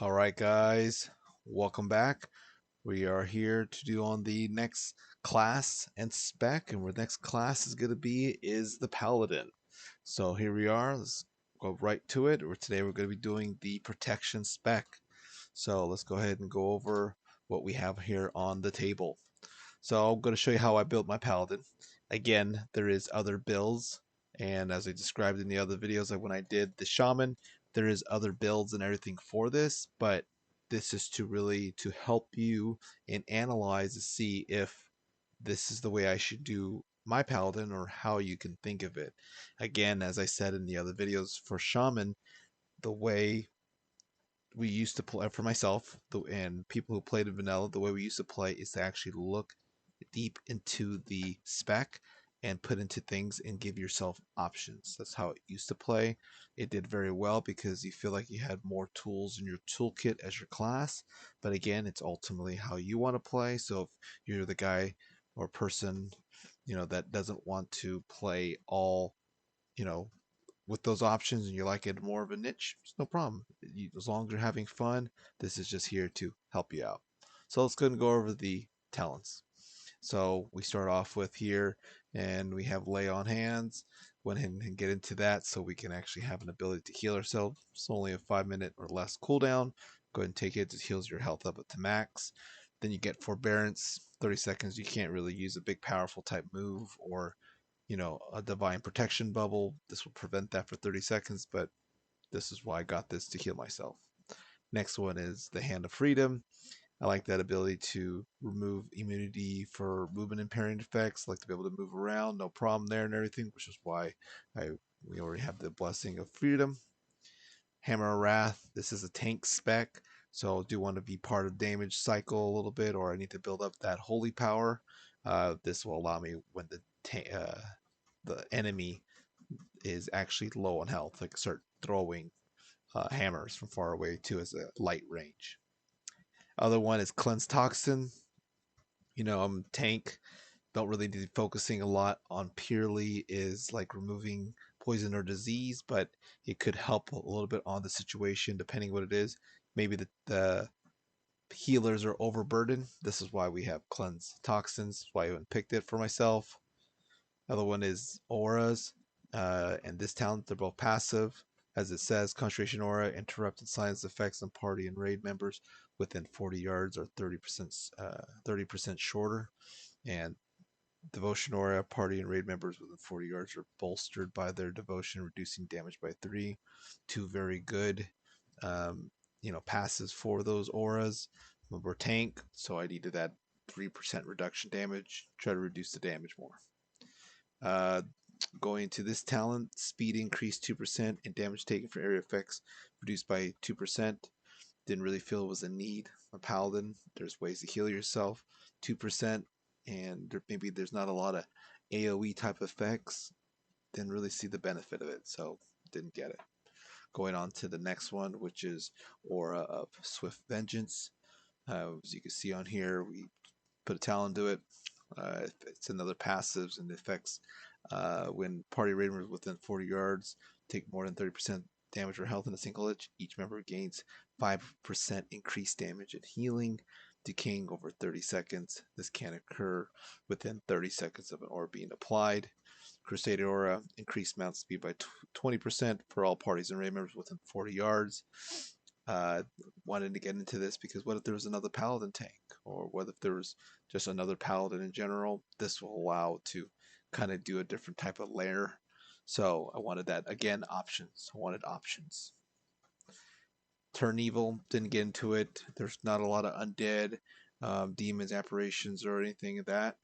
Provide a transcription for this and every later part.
All right, guys, welcome back. We are here to do on the next class and spec, and where the next class is going to be is the Paladin. So here we are. Let's go right to it. Today we're going to be doing the protection spec. So let's go ahead and go over what we have here on the table. So I'm going to show you how I built my Paladin. Again, there is other builds, and as I described in the other videos, like when I did the Shaman, there is other builds and everything for this, but this is to help you and analyze to see if this is the way I should do my Paladin or how you can think of it. Again, as I said in the other videos for Shaman, the way we used to play for myself and people who played in vanilla, the way we used to play is to actually look deep into the spec and put into things and give yourself options. That's how it used to play. It did very well because you feel like you had more tools in your toolkit as your class. But again, it's ultimately how you want to play. So if you're the guy or person, that doesn't want to play all, you know, with those options and you like it more of a niche, it's no problem. As long as you're having fun, this is just here to help you out. So let's go and go over the talents. So we start off with here, and we have lay on hands. Go ahead and get into that so we can actually have an ability to heal ourselves. It's only a 5 minute or less cooldown. Go ahead and take it. It heals your health up to max. Then you get forbearance, 30 seconds. You can't really use a big powerful type move or a divine protection bubble. This will prevent that for 30 seconds, but this is why I got this to heal myself. Next one is the Hand of Freedom. I like that ability to remove immunity for movement impairing effects. I like to be able to move around, no problem there and everything, which is why I we already have the Blessing of Freedom. Hammer of Wrath. This is a tank spec, so I do want to be part of damage cycle a little bit, or I need to build up that holy power. This will allow me when the enemy is actually low on health, I can start throwing hammers from far away too as a light range. Other one is Cleanse Toxin. I'm tank. Don't really need focusing a lot on purely is like removing poison or disease, but it could help a little bit on the situation depending what it is. Maybe the healers are overburdened. This is why we have Cleanse Toxins. That's why I even picked it for myself. Other one is auras, and this talent they're both passive. As it says, concentration aura interrupted silence effects on party and raid members within 40 yards or 30% shorter. And devotion aura, party and raid members within 40 yards are bolstered by their devotion, reducing damage by 3. Two very good, passes for those auras. We're tank, so I needed that 3% reduction damage. Try to reduce the damage more. Going to this talent, speed increased 2% and damage taken for area effects reduced by 2%. Didn't really feel it was a need. A paladin, there's ways to heal yourself. 2%, and maybe there's not a lot of AoE type effects. Didn't really see the benefit of it, so didn't get it. Going on to the next one, which is Aura of Swift Vengeance. As you can see on here, we put a talent to it. It's another passives and effects. When party raid members within 40 yards take more than 30% damage or health in a single hit, each member gains 5% increased damage and healing, decaying over 30 seconds. This can occur within 30 seconds of an aura being applied. Crusader Aura, increased mount speed by 20% for all parties and raid members within 40 yards. Wanted to get into this because what if there was another paladin tank, or what if there was just another paladin in general? This will allow to kind of do a different type of layer. So I wanted that again, options. I wanted options. Turn evil, didn't get into it. There's not a lot of undead, demons, apparitions, or anything of that.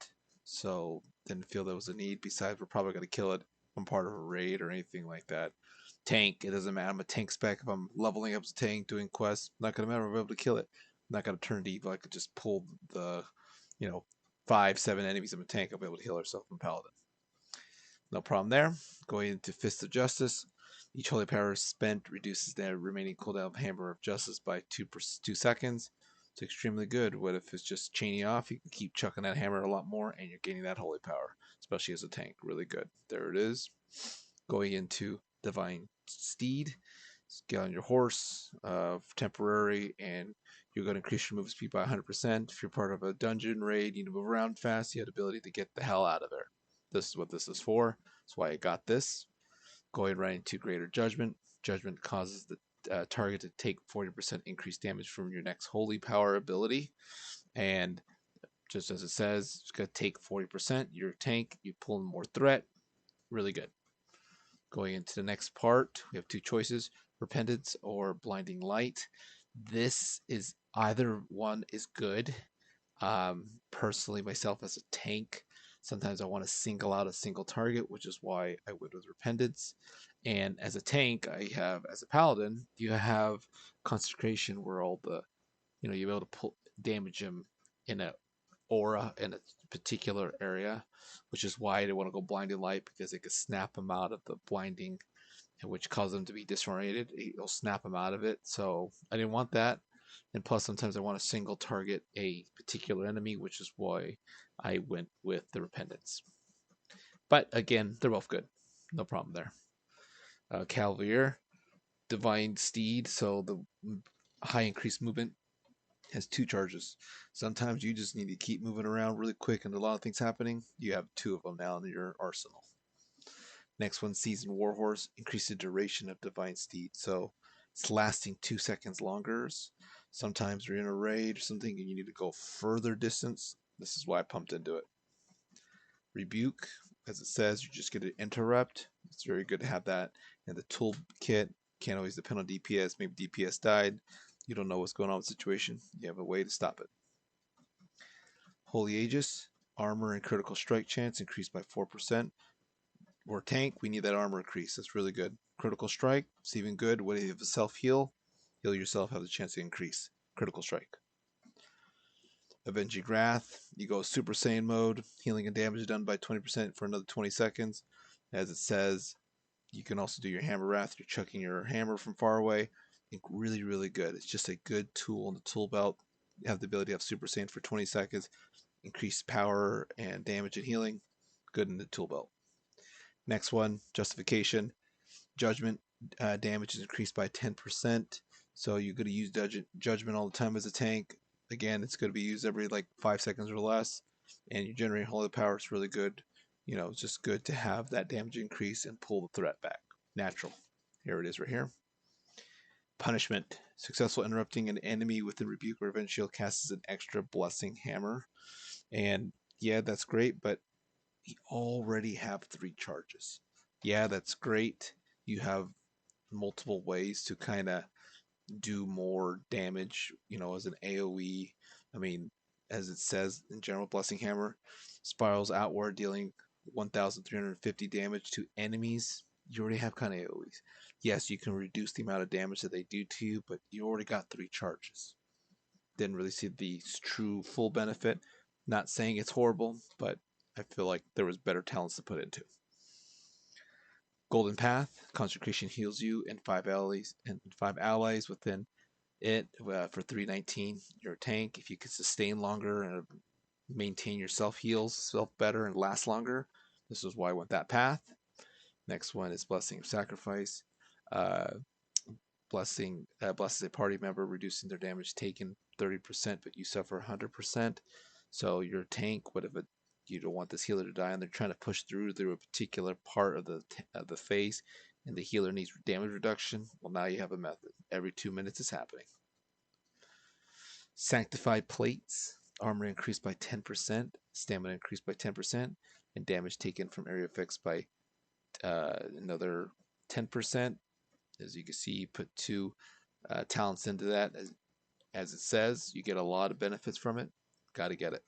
So didn't feel there was a need. Besides, we're probably gonna kill it on part of a raid or anything like that. Tank, it doesn't matter. I'm a tank spec. If I'm leveling up as a tank, doing quests, not gonna matter. I'll be able to kill it. I'm not gonna turn to evil. I could just pull the, you know, 5, 7 enemies in a tank. I'll be able to heal ourselves from Paladin. No problem there. Going into Fist of Justice. Each holy power spent reduces the remaining cooldown of Hammer of Justice by 2 seconds. It's extremely good. What if it's just chaining off? You can keep chucking that hammer a lot more and you're gaining that holy power, especially as a tank. Really good. There it is. Going into Divine Steed. Get on your horse, temporary, and you're going to increase your movement speed by 100%. If you're part of a dungeon raid, you need to move around fast, you have the ability to get the hell out of there. This is what this is for. That's why I got this. Going right into Greater Judgment. Judgment causes the target to take 40% increased damage from your next Holy Power ability. And just as it says, it's going to take 40%. You're a tank, you pull in more threat. Really good. Going into the next part, we have two choices, Repentance or Blinding Light. This is either one is good. Personally, myself as a tank, sometimes I want to single out a single target, which is why I went with Repentance. And as a tank, as a Paladin, you have Consecration where all the, you're able to pull damage him in a aura in a particular area, which is why I didn't want to go Blinding Light, because it could snap him out of the blinding, which causes him to be disoriented. It'll snap him out of it. So I didn't want that. And plus, sometimes I want to single target a particular enemy, which is why I went with the Repentance. But again, they're both good. No problem there. Cavalier, Divine Steed, so the high increased movement has two charges. Sometimes you just need to keep moving around really quick and a lot of things happening. You have two of them now in your arsenal. Next one, Seasoned Warhorse, increase the duration of Divine Steed. So it's lasting 2 seconds longer. Sometimes you're in a raid or something and you need to go further distance. This is why I pumped into it. Rebuke, as it says, you just get an interrupt. It's very good to have that. And the toolkit, can't always depend on DPS. Maybe DPS died. You don't know what's going on with the situation. You have a way to stop it. Holy Aegis, armor and critical strike chance increased by 4%. Or tank, we need that armor increase. That's really good. Critical strike, it's even good. When you have a self-heal, heal yourself, have the chance to increase. Critical strike. Avenging Wrath, you go Super Saiyan mode, healing and damage done by 20% for another 20 seconds. As it says, you can also do your Hammer Wrath. You're chucking your hammer from far away. Really, really good. It's just a good tool in the tool belt. You have the ability to have Super Saiyan for 20 seconds, increase power and damage and healing. Good in the tool belt. Next one, Justification. Judgment damage is increased by 10%. So you're going to use Judgment all the time as a tank. Again, it's going to be used every like 5 seconds or less. And you generate holy power. It's really good. It's just good to have that damage increase and pull the threat back. Natural. Here it is right here. Punishment. Successful interrupting an enemy with the Rebuke or Revenge Shield casts an extra Blessing Hammer. And yeah, that's great, but you already have 3 charges. Yeah, that's great. You have multiple ways to kind of do more damage, as an AoE. I mean, as it says in general, Blessing Hammer spirals outward, dealing 1,350 damage to enemies. You already have kind of AoEs. Yes, you can reduce the amount of damage that they do to you, but you already got 3 charges. Didn't really see the true full benefit. Not saying it's horrible, but I feel like there was better talents to put into. Golden Path, Consecration heals you and 5 allies within it for 319. You're a tank. If you can sustain longer and maintain your heals better and last longer, this is why I went that path. Next one is Blessing of Sacrifice. Blessing blesses a party member, reducing their damage taken 30%, but you suffer 100%. So you're a tank, but if you don't want this healer to die, and they're trying to push through a particular part of the phase, and the healer needs damage reduction, well, now you have a method. Every 2 minutes is happening. Sanctified Plates, armor increased by 10%, stamina increased by 10%, and damage taken from area effects by another 10%. As you can see, you put 2 talents into that. As it says, you get a lot of benefits from it. Got to get it.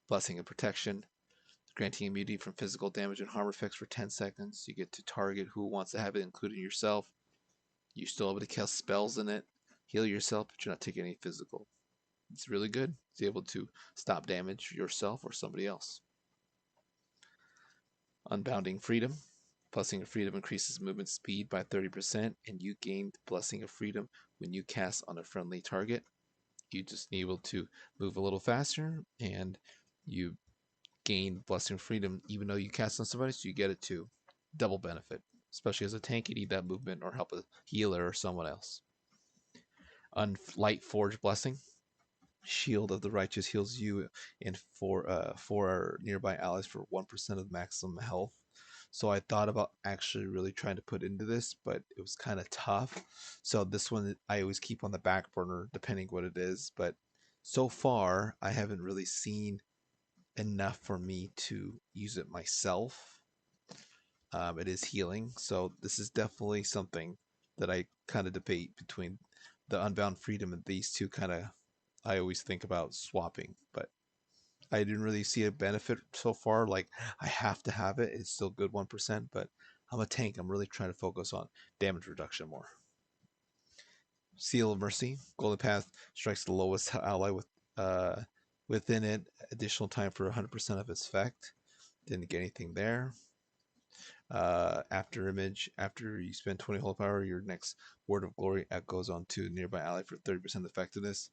Blessing of Protection, granting immunity from physical damage and harm effects for 10 seconds. You get to target who wants to have it, including yourself. You're still able to cast spells in it, heal yourself, but you're not taking any physical. It's really good. It's able to stop damage yourself or somebody else. Unbounding Freedom. Blessing of Freedom increases movement speed by 30%, and you gain Blessing of Freedom when you cast on a friendly target. You just need able to move a little faster, and you gain Blessing of Freedom even though you cast on somebody, so you get it too. Double benefit. especially as a tank, you need that movement or help a healer or someone else. Light Forge Blessing. Shield of the Righteous heals you and four nearby allies for 1% of maximum health. So I thought about actually really trying to put into this, but it was kind of tough. So this one I always keep on the back burner depending what it is. But so far I haven't really seen enough for me to use it myself. It is healing, so this is definitely something that I kind of debate between the Unbound Freedom and these two. Kind of, I always think about swapping, but I didn't really see a benefit so far. Like I have to have it; it's still good 1%, but I'm a tank. I'm really trying to focus on damage reduction more. Seal of Mercy, Golden Path strikes the lowest ally uh, within it. Additional time for 100% of its effect. Didn't get anything there. After image, after you spend 20 holy power, your next word of glory goes on to nearby ally for 30% effectiveness.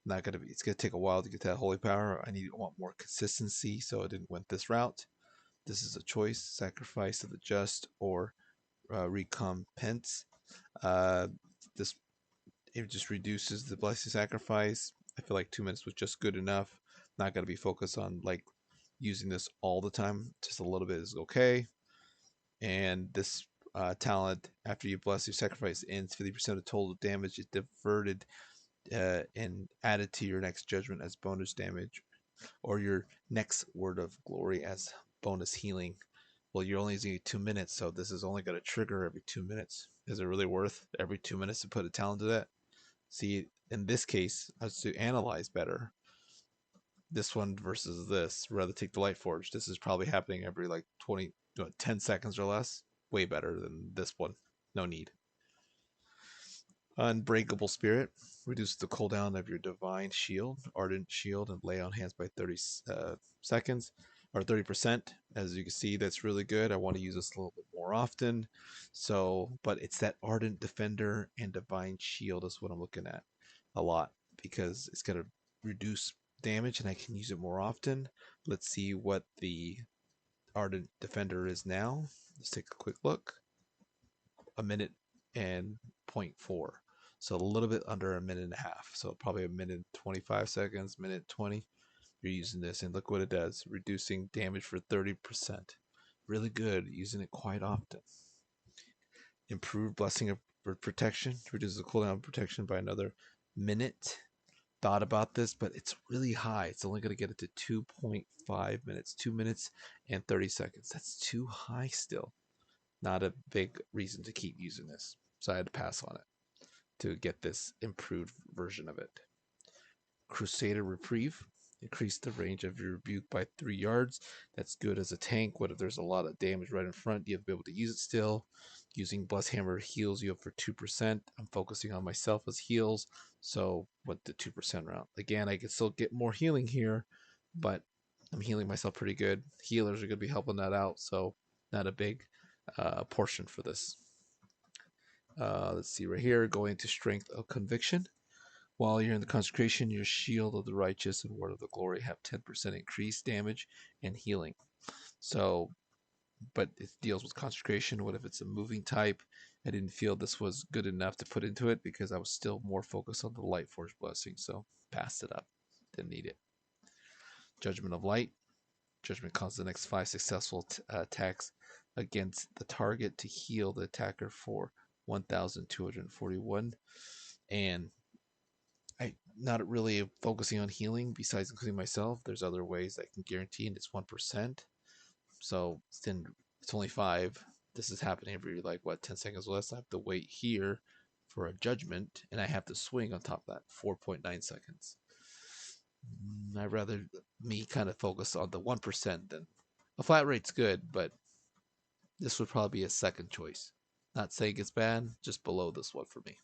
Not gonna be. It's gonna take a while to get that holy power. Want more consistency, so I didn't went this route. This is a choice: sacrifice of the just or recompense. Uh, this it just reduces the blessing sacrifice. I feel like 2 minutes was just good enough. Not gonna be focused on like using this all the time. Just a little bit is okay. And this talent, after you bless your sacrifice, ends 50% of total damage is diverted and added to your next judgment as bonus damage, or your next word of glory as bonus healing. Well, you're only using 2 minutes, so this is only going to trigger every 2 minutes. Is it really worth every 2 minutes to put a talent to that? See, in this case, I was to analyze better this one versus this. Rather take the Light Forge. This is probably happening every like 10 seconds or less. Way better than this one. No need. Unbreakable Spirit reduces the cooldown of your Divine Shield, Ardent Shield, and Lay on Hands by 30 seconds or 30%. As you can see, that's really good. I want to use this a little bit more often. So, but it's that Ardent Defender and Divine Shield is what I'm looking at a lot because it's going to reduce damage and I can use it more often. Let's see what the Ardent Defender is now. Let's take a quick look. A minute and 0.4. So a little bit under a minute and a half. So probably a minute 25 seconds, minute 20. You're using this and look what it does. Reducing damage for 30%. Really good. Using it quite often. Improved Blessing of Protection. Reduces the cooldown of protection by another minute. Thought about this, but it's really high. It's only going to get it to 2.5 minutes. 2 minutes and 30 seconds. That's too high still. Not a big reason to keep using this. So I had to pass on it to get this improved version of it. Crusader Reprieve. Increase the range of your rebuke by 3 yards. That's good as a tank. What if there's a lot of damage right in front? You have to be able to use it still. Using Bless Hammer heals you up for 2%. I'm focusing on myself as heals, so went the 2% route. Again, I can still get more healing here, but I'm healing myself pretty good. Healers are going to be helping that out, so not a big portion for this. Let's see right here, going to Strength of Conviction. While you're in the consecration, your Shield of the Righteous and Word of the Glory have 10% increased damage and healing. So, but it deals with consecration. What if it's a moving type? I didn't feel this was good enough to put into it because I was still more focused on the Light Forge Blessing, so passed it up. Didn't need it. Judgment of Light. Judgment causes the next 5 successful attacks against the target to heal the attacker for 1,241. And I not really focusing on healing besides including myself. There's other ways I can guarantee, and it's 1%. So it's only 5. This is happening every 10 seconds or less. I have to wait here for a judgment, and I have to swing on top of that 4.9 seconds. I'd rather me kind of focus on the 1% than a flat rate's good, but this would probably be a second choice. Not saying it's bad, just below this one for me.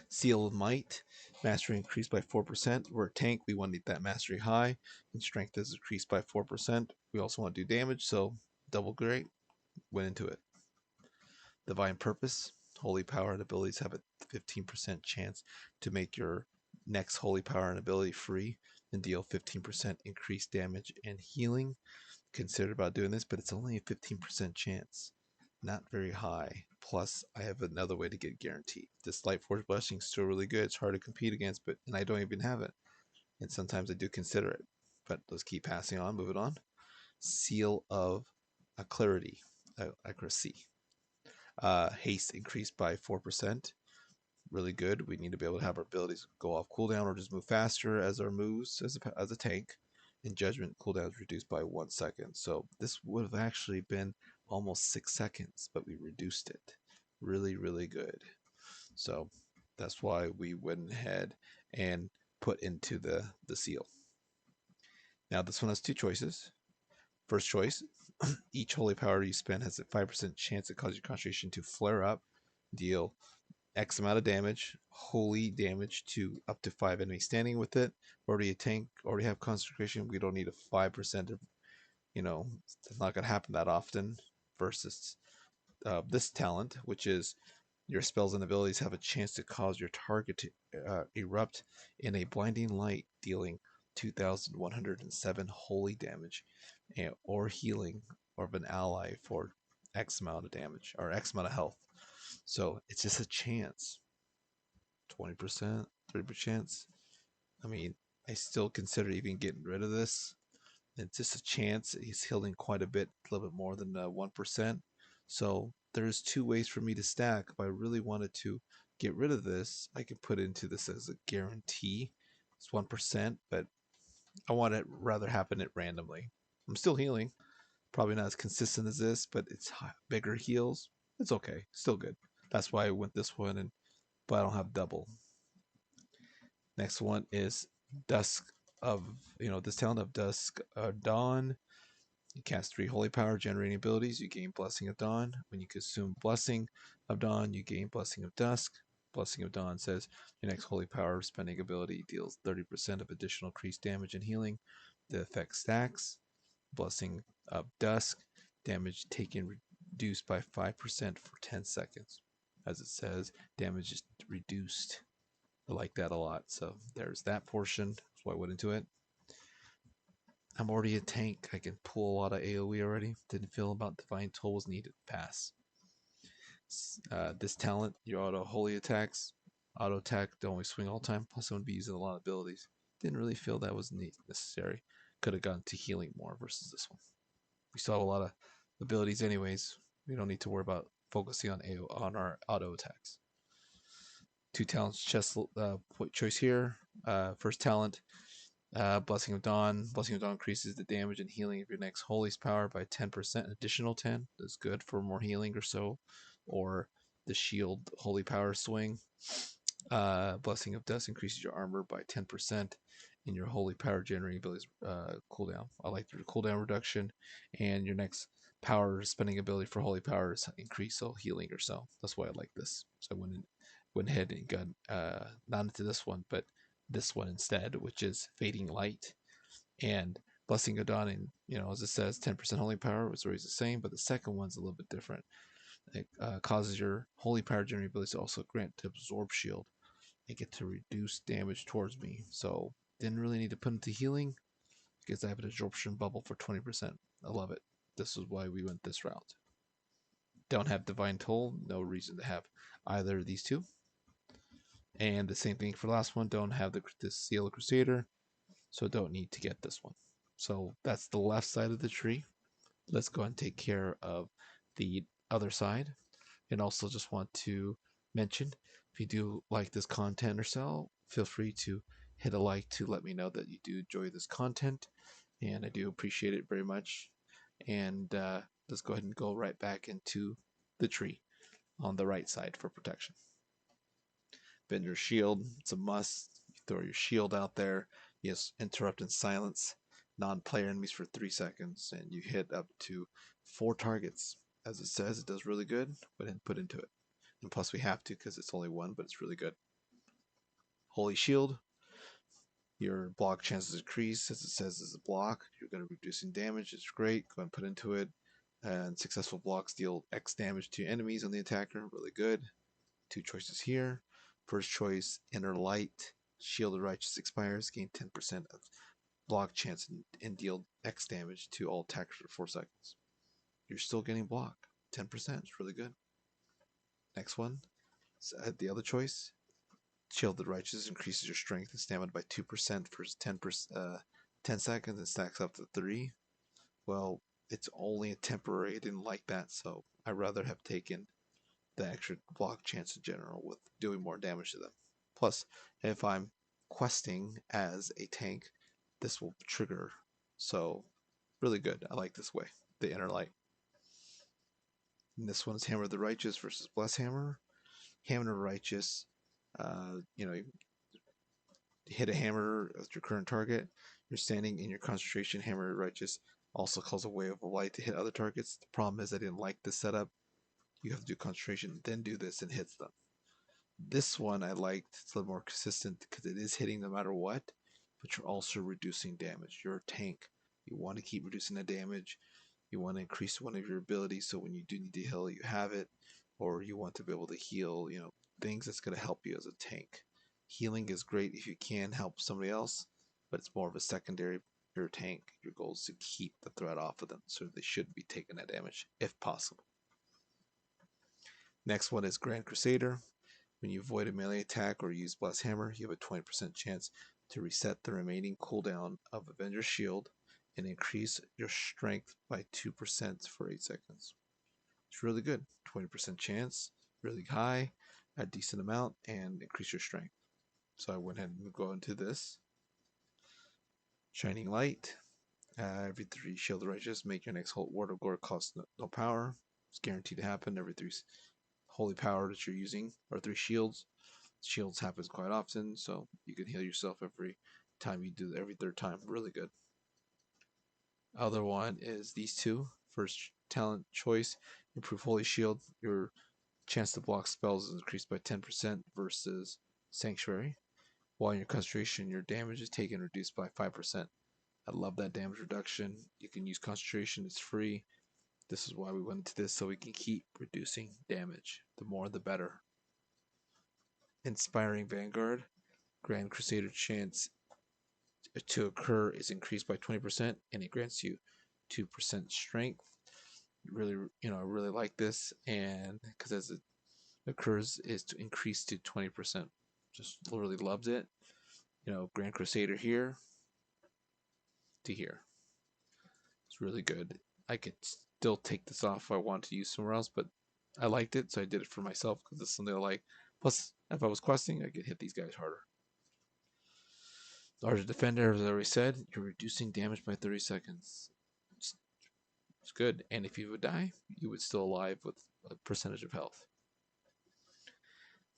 Seal of Might. Mastery increased by 4%. We're a tank. We want to get that mastery high. And strength is increased by 4%. We also want to do damage, so double great. Went into it. Divine Purpose. Holy power and abilities have a 15% chance to make your next holy power and ability free and deal 15% increased damage and healing. Considered about doing this, but it's only a 15% chance. not very high. Plus, I have another way to get guaranteed. This Light Force Blessing is still really good. It's hard to compete against, but and I don't even have it. And sometimes I do consider it. But let's keep passing on, moving on. Seal of Clarity, Accuracy. Haste increased by 4%. Really good. We need to be able to have our abilities go off cooldown or just move faster as our moves as a tank. And Judgment cooldown is reduced by 1 second. So this would have actually been almost 6 seconds, but we reduced it. Really, really good. So that's why we went ahead and put into the seal. Now this one has two choices. First choice, each holy power you spend has a 5% chance to cause your concentration to flare up, deal X amount of damage, holy damage to up to 5 enemies standing with it. Already a tank, already have concentration. We don't need a 5% of, it's not going to happen that often. Versus this talent, which is your spells and abilities have a chance to cause your target to erupt in a blinding light, dealing 2,107 holy damage or healing of an ally for X amount of damage or X amount of health. So it's just a chance. 20%, 30% chance. I mean, I still consider even getting rid of this. It's just a chance. He's healing quite a bit, a little bit more than 1%. So there's two ways for me to stack. If I really wanted to get rid of this, I could put into this as a guarantee. It's 1%, but I want it rather happen it randomly. I'm still healing. Probably not as consistent as this, but it's bigger heals. It's okay. Still good. That's why I went this one, but I don't have double. Next one is Dusk of, this talent of Dusk Dawn. You cast 3 holy power generating abilities. You gain Blessing of Dawn. When you consume Blessing of Dawn, you gain Blessing of Dusk. Blessing of Dawn says your next holy power spending ability deals 30% of additional increased damage and healing. The effect stacks. Blessing of Dusk, damage taken reduced by 5% for 10 seconds. As it says, damage is reduced. I like that a lot. So there's that portion. That's why I went into it. I'm already a tank. I can pull a lot of AoE already. Didn't feel about Divine Toll was needed. Pass. This talent, your auto holy attacks. Auto attack, don't always swing all the time. Plus, I'm going to be using a lot of abilities. Didn't really feel that was necessary. Could have gone to healing more versus this one. We still have a lot of abilities anyways. We don't need to worry about focusing on our auto attacks. 2 talents chest choice here. First talent, Blessing of Dawn. Blessing of Dawn increases the damage and healing of your next holiest power by 10%. Additional 10 is good for more healing or so. Or the shield holy power swing. Blessing of Dust increases your armor by 10%. And your holy power generating abilities cooldown. I like the cooldown reduction. And your next power spending ability for holy powers increase so healing or so. That's why I like this. So I went ahead and got not into this one, but this one instead, which is Fading Light and Blessing of Dawn. And, as it says, 10% holy power was always the same, but the second one's a little bit different. It causes your holy power generating ability to also grant to absorb shield and get to reduce damage towards me. So didn't really need to put into healing because I have an absorption bubble for 20%. I love it. This is why we went this route. Don't have Divine Toll. No reason to have either of these two. And the same thing for the last one. Don't have the Seal of Crusader. So don't need to get this one. So that's the left side of the tree. Let's go and take care of the other side. And also just want to mention, if you do like this content or so, feel free to hit a like to let me know that you do enjoy this content. And I do appreciate it very much. And let's go ahead and go right back into the tree on the right side for protection. Bend your shield. It's a must. You throw your shield out there. Yes, interrupt and silence non-player enemies for 3 seconds, and you hit up to 4 targets. As it says, it does really good. Go ahead and put into it. And plus we have to because it's only 1, but it's really good. Holy Shield. Your block chances increase. As it says, as a block, you're going to be reducing damage. It's great. Go ahead and put into it. And successful blocks deal X damage to enemies on the attacker. Really good. 2 choices here. First choice, Inner Light. Shield of Righteous expires. Gain 10% of block chance and deal X damage to all attackers for 4 seconds. You're still getting block. 10%. It's really good. Next one, the other choice, Shield the Righteous increases your strength and stamina by 2% for 10 seconds and stacks up to 3. Well, it's only a temporary. I didn't like that, so I'd rather have taken the extra block chance in general with doing more damage to them. Plus, if I'm questing as a tank, this will trigger. So, really good. I like this way. The Inner Light. And this one's Hammer of the Righteous versus Bless Hammer. Hammer of the Righteous, you hit a hammer at your current target. You're standing in your concentration. Hammer of the Righteous also calls a wave of light to hit other targets. The problem is I didn't like this setup. You have to do concentration, then do this and hits them. This one I liked. It's a little more consistent because it is hitting no matter what, but you're also reducing damage. You're a tank. You want to keep reducing the damage. You want to increase one of your abilities so when you do need to heal, you have it, or you want to be able to heal, things that's going to help you as a tank. Healing is great if you can help somebody else, but it's more of a secondary. Your tank, your goal is to keep the threat off of them, so they should be taking that damage if possible. Next one is Grand Crusader. When you avoid a melee attack or use Bless Hammer, you have a 20% chance to reset the remaining cooldown of Avenger's Shield and increase your strength by 2% for 8 seconds. It's really good. 20% chance, really high, a decent amount, and increase your strength. So I went ahead and go into this. Shining Light. Every 3 Shield of the Righteous, make your next Ward of Gore cost no power. It's guaranteed to happen every 3 holy power that you're using, or 3 shields. Shields happens quite often, so you can heal yourself every time you do it, every 3rd time. Really good. Other one is these two. First talent choice, improve Holy Shield. Your chance to block spells is increased by 10% versus Sanctuary. While in your concentration, your damage is taken reduced by 5%. I love that damage reduction. You can use concentration, it's free. This is why we went into this, so we can keep reducing damage. The more, the better. Inspiring Vanguard. Grand Crusader chance to occur is increased by 20%, and it grants you 2% strength. Really, I really like this, and because as it occurs, is to increase to 20%. Just literally loves it. Grand Crusader here to here. It's really good. I could still take this off if I wanted to use somewhere else, but I liked it, so I did it for myself because it's something I like. Plus, if I was questing, I could hit these guys harder. Larger Defender, as I already said, you're reducing damage by 30 seconds. It's good, and if you would die, you would still alive with a percentage of health.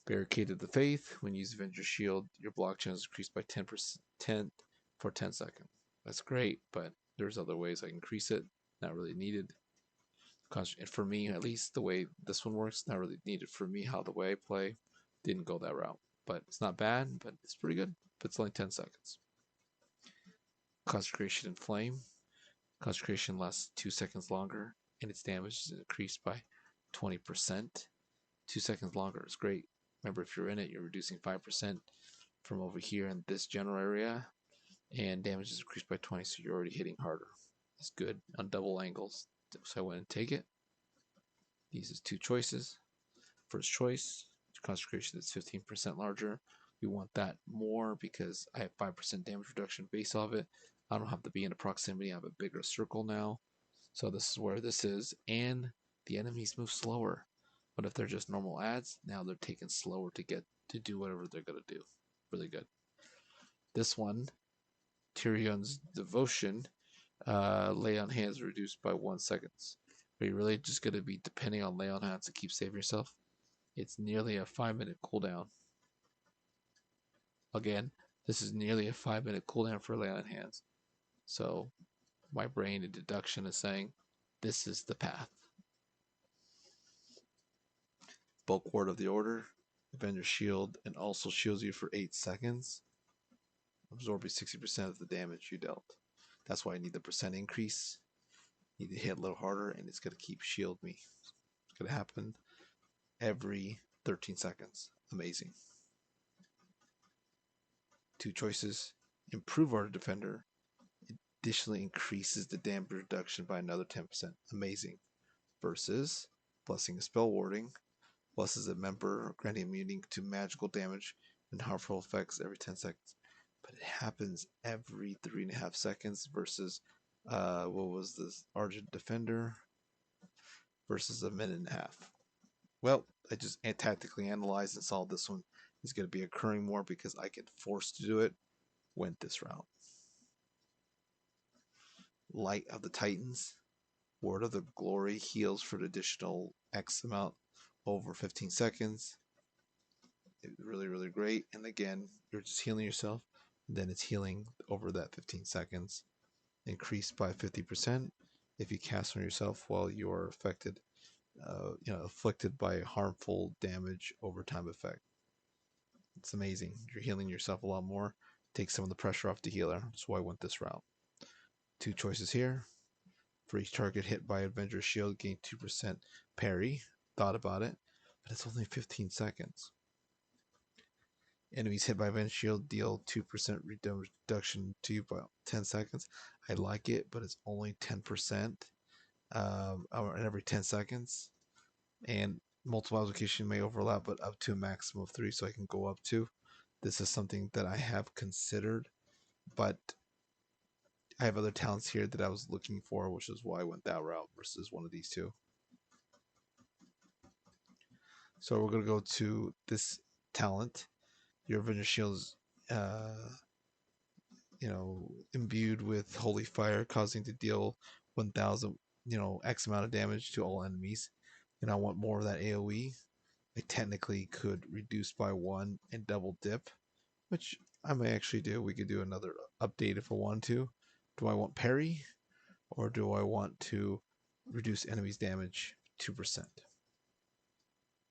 Barricade of the Faith, when you use Avenger's Shield, your block chance is increased by 10% for 10 seconds. That's great, but there's other ways I can increase it. Not really needed. And for me, at least the way this one works, not really needed for me. How the way I play, didn't go that route. But it's not bad, but it's pretty good. But it's only 10 seconds. Consecration and Flame. Consecration lasts 2 seconds longer, and its damage is increased by 20%. 2 seconds longer is great. Remember, if you're in it, you're reducing 5% from over here in this general area, and damage is increased by 20, so you're already hitting harder. It's good on double angles, so I went and take it. These is 2 choices. First choice, Consecration is 15% larger. We want that more because I have 5% damage reduction base of it. I don't have to be in a proximity. I have a bigger circle now. So this is where this is. And the enemies move slower. But if they're just normal adds, now they're taking slower to get to do whatever they're going to do. Really good. This one, Tyrion's Devotion, lay on hands reduced by 1 second. Are you really just going to be depending on lay on hands to keep saving yourself? It's nearly a 5-minute cooldown. Again, this is nearly a 5-minute cooldown for lay on hands. So my brain and deduction is saying this is the path. Bulk Ward of the Order, Avenger's Shield, and also shields you for 8 seconds, absorbing 60% of the damage you dealt. That's why I need the percent increase. Need to hit a little harder, and it's going to keep shield me. It's going to happen every 13 seconds. Amazing. 2 choices. Improve Art of Defender. Additionally increases the damage reduction by another 10%. Amazing. Versus Blessing is spell warding. Blesses a member, granting immunity to magical damage and harmful effects every 10 seconds. But it happens every 3.5 seconds versus, what was this? Argent Defender versus a minute and a half. Well, I just tactically analyzed and saw this one is going to be occurring more because I get forced to do it. Went this route. Light of the Titans. Word of the Glory heals for an additional X amount over 15 seconds. Really, really great. And again, you're just healing yourself. Then it's healing over that 15 seconds. Increased by 50% if you cast on yourself while you are afflicted by harmful damage over time effect. It's amazing. You're healing yourself a lot more. Take some of the pressure off the healer. That's why I went this route. 2 choices here. For each target hit by Avenger Shield, gain 2% parry. Thought about it, but it's only 15 seconds. Enemies hit by Avenger Shield deal 2% reduction to you by 10 seconds. I like it, but it's only 10% every 10 seconds. And multiple applications may overlap, but up to a maximum of 3, so I can go up to. This is something that I have considered, but I have other talents here that I was looking for, which is why I went that route versus one of these two. So we're going to go to this talent. Your Avenger Shield is, imbued with Holy Fire, causing to deal 1,000, X amount of damage to all enemies. And I want more of that AoE. I technically could reduce by 1 and double dip, which I may actually do. We could do another update if I want to. Do I want parry, or do I want to reduce enemies' damage 2%?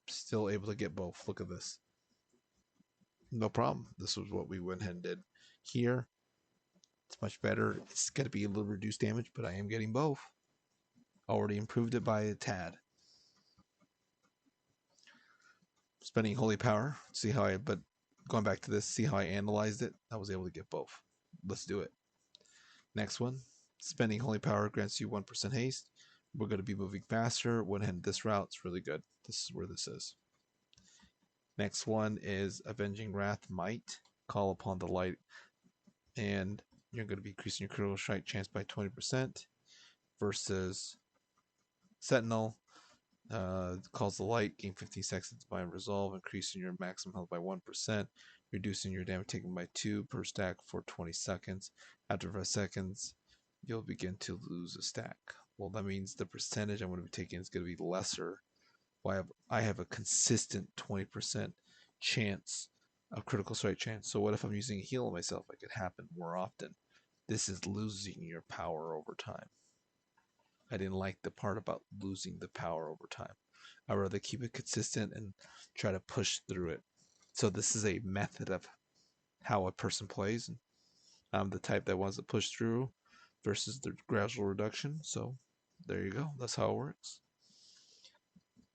Still able to get both. Look at this. No problem. This was what we went ahead and did here. It's much better. It's going to be a little reduced damage, but I am getting both. Already improved it by a tad. Spending holy power. But going back to this, see how I analyzed it? I was able to get both. Let's do it. Next one. Spending holy power grants you 1% haste. We're going to be moving faster. Went ahead this route. It's really good. This is where this is. Next one is Avenging Wrath Might. Call upon the light. And you're going to be increasing your critical strike chance by 20% versus Sentinel. Calls the light, gain 15 seconds by resolve, increasing your maximum health by 1%, reducing your damage taken by 2 per stack for 20 seconds. After 5 seconds, you'll begin to lose a stack. Well, that means the percentage I'm going to be taking is going to be lesser. Well, I have a consistent 20% chance of critical strike chance. So what if I'm using a heal on myself? It could happen more often. This is losing your power over time. I didn't like the part about losing the power over time. I'd rather keep it consistent and try to push through it. So this is a method of how a person plays. I'm the type that wants to push through versus the gradual reduction. So there you go. That's how it works.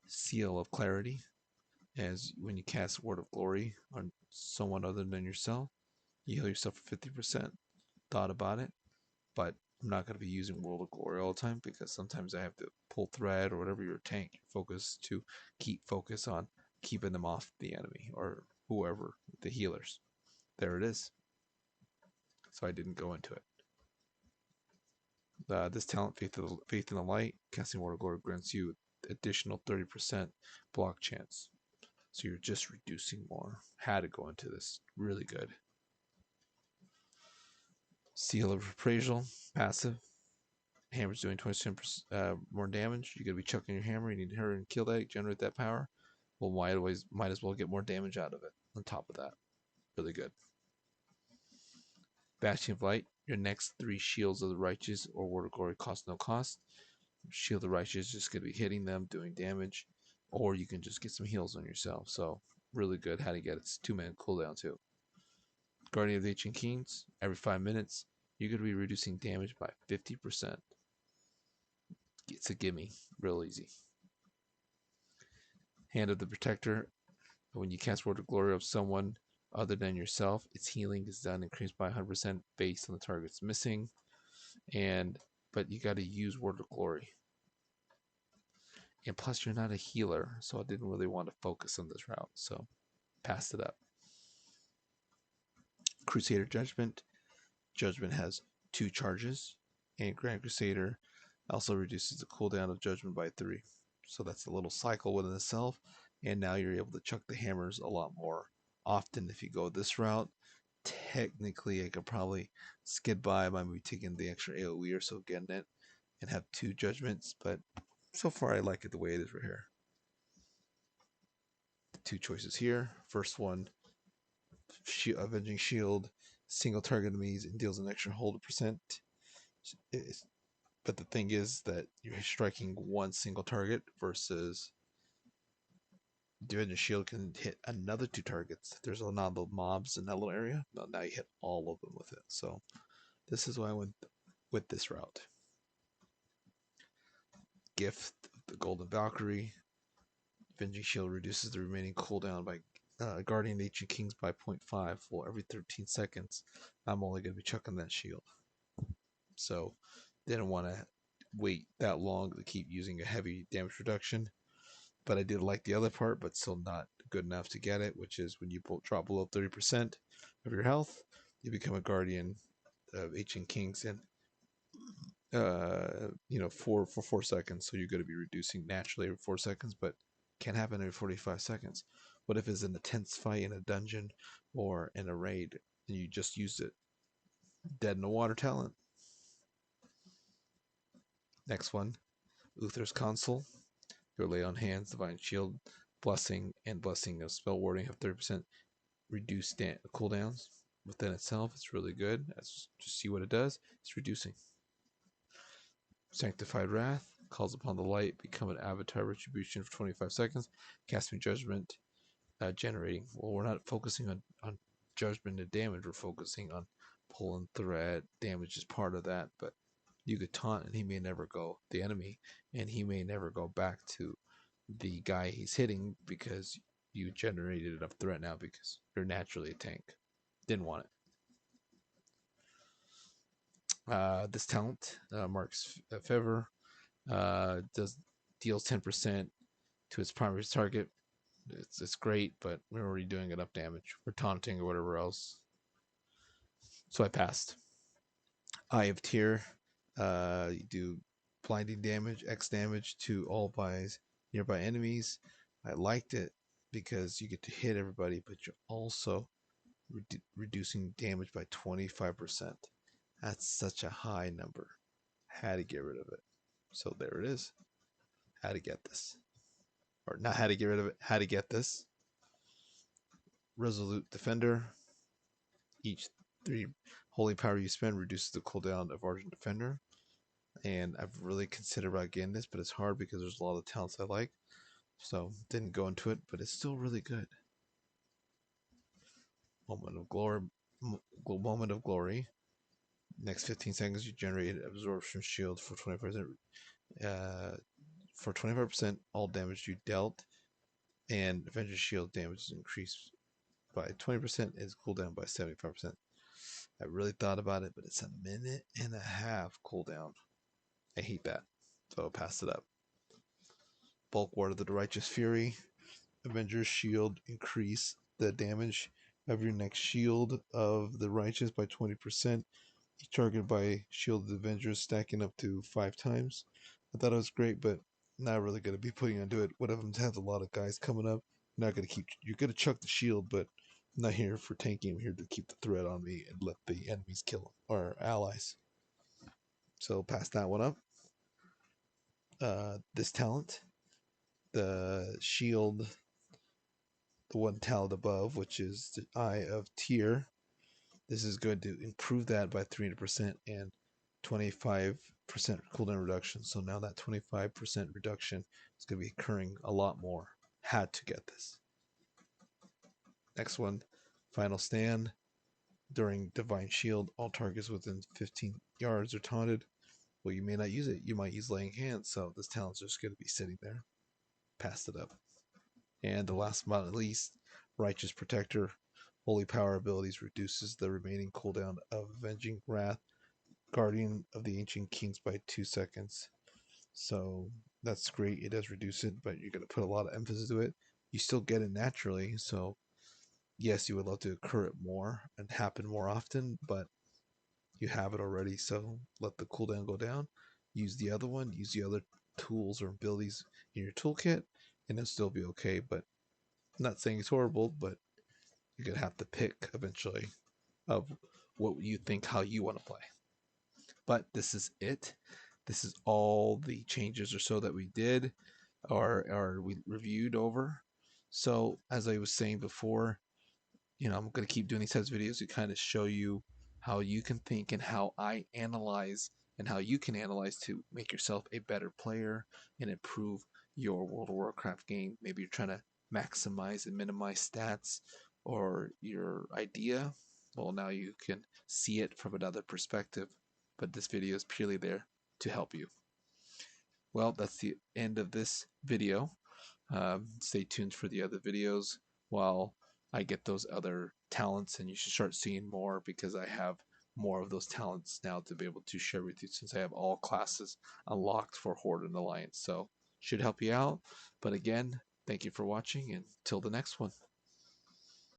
Seal of Clarity. As when you cast Word of Glory on someone other than yourself, you heal yourself for 50%. Thought about it, but I'm not going to be using World of Glory all the time because sometimes I have to pull thread or whatever your tank focus to keep focus on keeping them off the enemy or whoever, the healers. There it is. So I didn't go into it. This talent, Faith in the Light, casting World of Glory grants you additional 30% block chance. So you're just reducing more. Had to go into this. Really good. Seal of Appraisal, passive. Hammer's doing 20% more damage. You're going to be chucking your hammer. You need to hurry and kill that, generate that power. Well, might as well get more damage out of it on top of that. Really good. Bastion of Light. Your next 3 Shields of the Righteous or Word of Glory cost no cost. Shield of the Righteous is just going to be hitting them, doing damage. Or you can just get some heals on yourself. So, really good. How to get it. It's 2-man cooldown too. Guardian of the Ancient Kings. Every 5 minutes, you're going to be reducing damage by 50%. It's a gimme. Real easy. Hand of the Protector. When you cast Word of Glory of someone other than yourself, its healing is done increased by 100% based on the target's missing. But you got to use Word of Glory. And plus, you're not a healer, so I didn't really want to focus on this route, so passed it up. Crusader Judgment. Judgment has 2 charges, and Grand Crusader also reduces the cooldown of Judgment by 3. So that's a little cycle within itself, and now you're able to chuck the hammers a lot more often if you go this route. Technically, I could probably skid by maybe taking the extra AoE or so getting it and have 2 judgments, but so far I like it the way it is right here. 2 choices here. First one, Avenging Shield, single target enemies and deals an extra hold percent. But the thing is that you're striking one single target versus Avenging Shield can hit another 2 targets. There's a lot of mobs in that little area. Now you hit all of them with it. So this is why I went with this route. Gift of the Golden Valkyrie. Avenging Shield reduces the remaining cooldown by Guardian the Ancient Kings by 0.5. Well, every 13 seconds, I'm only going to be chucking that shield. So, didn't want to wait that long to keep using a heavy damage reduction. But I did like the other part, but still not good enough to get it, which is when you drop below 30% of your health, you become a Guardian of Ancient Kings and for 4 seconds. So you're going to be reducing naturally every 4 seconds, but can't happen every 45 seconds. What if it's an intense fight in a dungeon or in a raid and you just used it? Dead in the water talent. Next one, Uther's Console. Your Lay on Hands, Divine Shield, Blessing, and Blessing of Spell Warding have 30% reduced cooldowns within itself. It's really good. Let's just see what it does. It's reducing. Sanctified Wrath calls upon the light, become an avatar retribution for 25 seconds, casting Judgment, generating. Well, we're not focusing on Judgment and damage, we're focusing on pull and threat. Damage is part of that, but you could taunt and he may never go, the enemy, and he may never go back to the guy he's hitting because you generated enough threat now because you're naturally a tank. Didn't want it. This talent, Mark's Fever, deals 10% to its primary target. It's great, but we're already doing enough damage. We're taunting or whatever else. So I passed. Eye of Tear, you do blinding damage, X damage to all nearby enemies. I liked it because you get to hit everybody, but you're also reducing damage by 25%. That's such a high number. Had to get rid of it. So there it is. Had to get this. Or not had to get rid of it, had to get this. Resolute Defender. Each 3 holy power you spend reduces the cooldown of Argent Defender. And I've really considered about getting this, but it's hard because there's a lot of talents I like. So didn't go into it, but it's still really good. Moment of Glory. Next 15 seconds, you generate Absorption Shield for 25%. For 25%, all damage you dealt, and Avenger Shield damage is increased by 20%. Is cooldown by 75%. I really thought about it, but it's a minute and a half cooldown. I hate that, so I'll pass it up. Bulk Ward of the Righteous Fury. Avenger's Shield increase the damage of your next shield of the righteous by 20%. Each target by shield of the Avengers stacking up to 5 times. I thought it was great, but not really going to be putting onto it. One of them has a lot of guys coming up. You're going to chuck the shield, but I'm not here for tanking. I'm here to keep the threat on me and let the enemies kill them, or allies. So pass that one up. This talent, the shield, the one talent above, which is the Eye of Tear. This is going to improve that by 300% and 25% cooldown reduction. So now that 25% reduction is going to be occurring a lot more. Had to get this. Next one, Final Stand. During Divine Shield, all targets within 15 yards are taunted. Well, you may not use it. You might use Laying Hands, so this talent's just going to be sitting there. Passed it up. And the last but not least, Righteous Protector. Holy Power abilities reduces the remaining cooldown of Avenging Wrath, Guardian of the Ancient Kings by 2 seconds. So That's great. It does reduce it, but you're going to put a lot of emphasis to it. You still get it naturally. So, yes, you would love to occur it more and happen more often, but you have it already. So, let the cooldown go down. Use the other one, use the other tools or abilities in your toolkit, and it'll still be okay. But I'm not saying it's horrible, but you're going to have to pick eventually of what you think, how you want to play. But this is it. This is all the changes or so that we did or we reviewed over. So as I was saying before, I'm going to keep doing these types of videos to kind of show you how you can think and how I analyze and how you can analyze to make yourself a better player and improve your World of Warcraft game. Maybe you're trying to maximize and minimize stats or your idea. Well, now you can see it from another perspective, but this video is purely there to help you. Well, that's the end of this video. Stay tuned for the other videos while I get those other talents, and you should start seeing more because I have more of those talents now to be able to share with you since I have all classes unlocked for Horde and Alliance. So should help you out. But again, thank you for watching and till the next one.